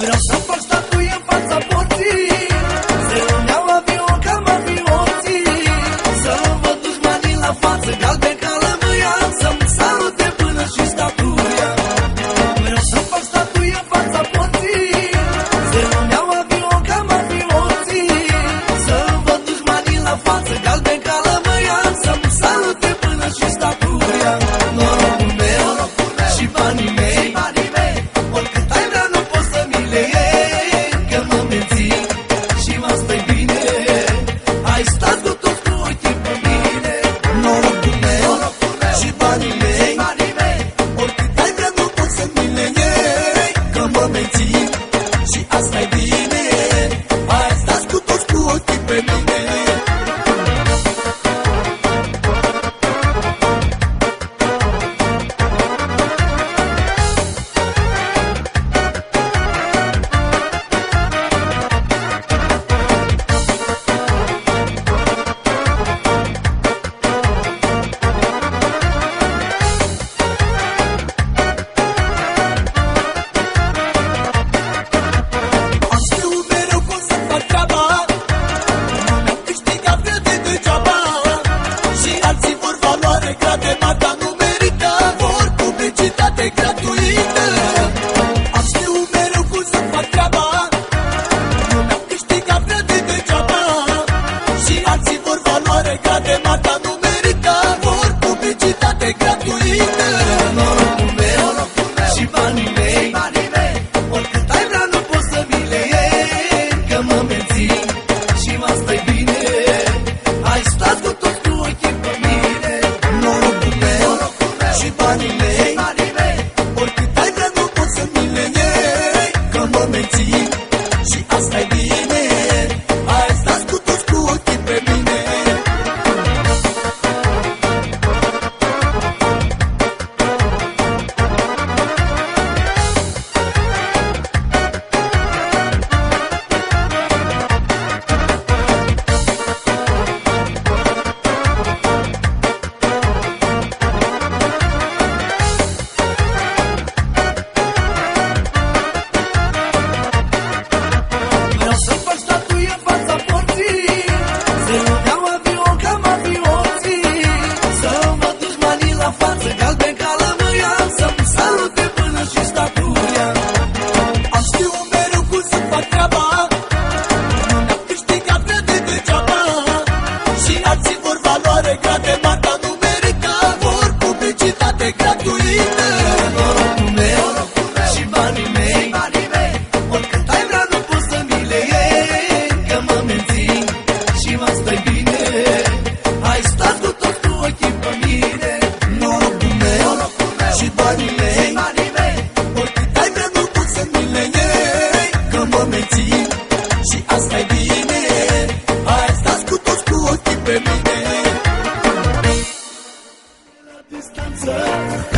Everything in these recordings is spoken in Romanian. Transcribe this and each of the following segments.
Vreau să fac statuie în fața porții, să îmi iau avion ca mafioții, să-mi văd dușmanii la față, galben ca lămâia, să-mi salute până și statuia. Vreau să fac statuie în fața porții, să îmi iau avion ca mafioții, să-mi văd dușmanii la față, galben ca lămâia, să-mi salute până și statuia. Norocul meu și banii mei, oricât ai vrea nu poți să mi le iei, că mă menții și mă stai bine. Ai stat cu toți cu ochii pe mine. Norocul meu și banii mei, oricât ai vrea nu poți să mi le iei, că mă menții și asta e bine. Ai stat cu toți cu ochii pe mine.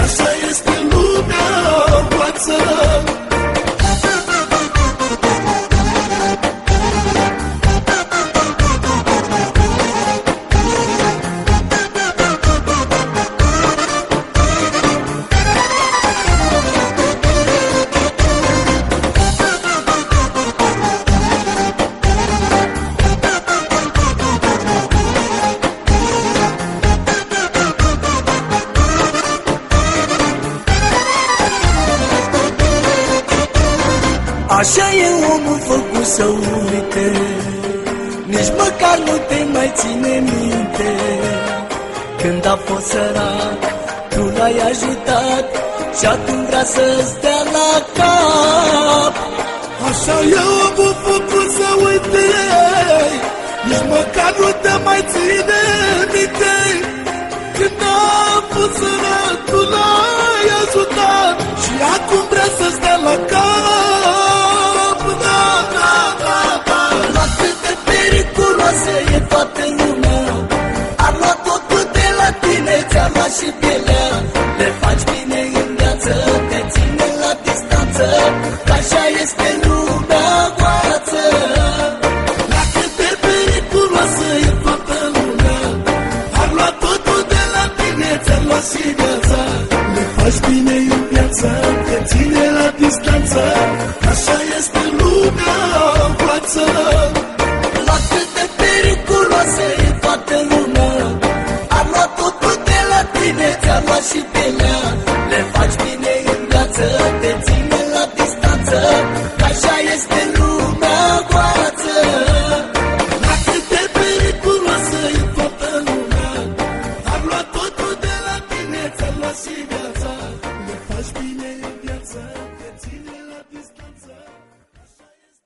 Așa este lumea voastră. Așa e omul făcut să uite, nici măcar nu te mai ține minte. Când a fost sărac, tu l-ai ajutat și atunci vrea să-ți dea la cap. Așa e omul făcut să uite, nici măcar nu te mai ține minte. Când a fost sărac, tu l-ai ajutat și acum vrea să-ți dea la cap. E toată lumea, a luat totul de la tine, ți-a luat și pielea. Le faci bine în viață, te ține la distanță, că așa este lumea voastră. La cât de periculoasă e toată lumea, a luat totul de la tine, ți-a luat și viața. Le faci bine în viață, te ține la distanță, distanță. Așa este lumea în față. La cât de periculoasă e toată lumea, am luat totul de la tine, ți-am luat și pe ea. Le faci bine în viață, te ține la distanță, că așa este lumea goață. La cât de periculoasă e toată lumea, am luat totul de la tine, ți-am luat și viața. Le faci bine în viață, te ține la distanță. Așa este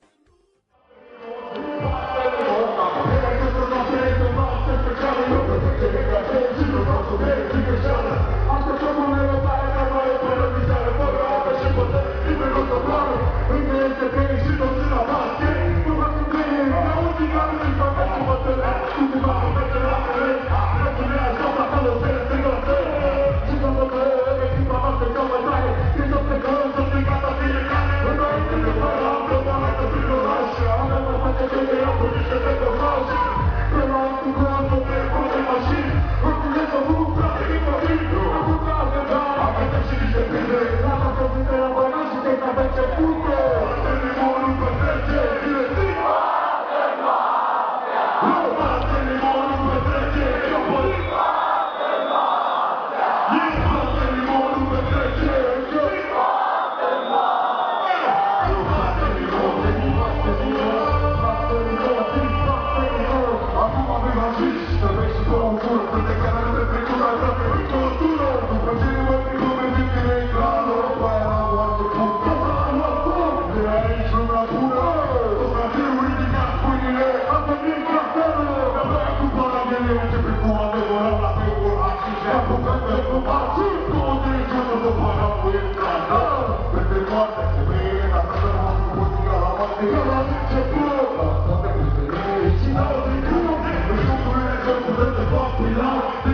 We're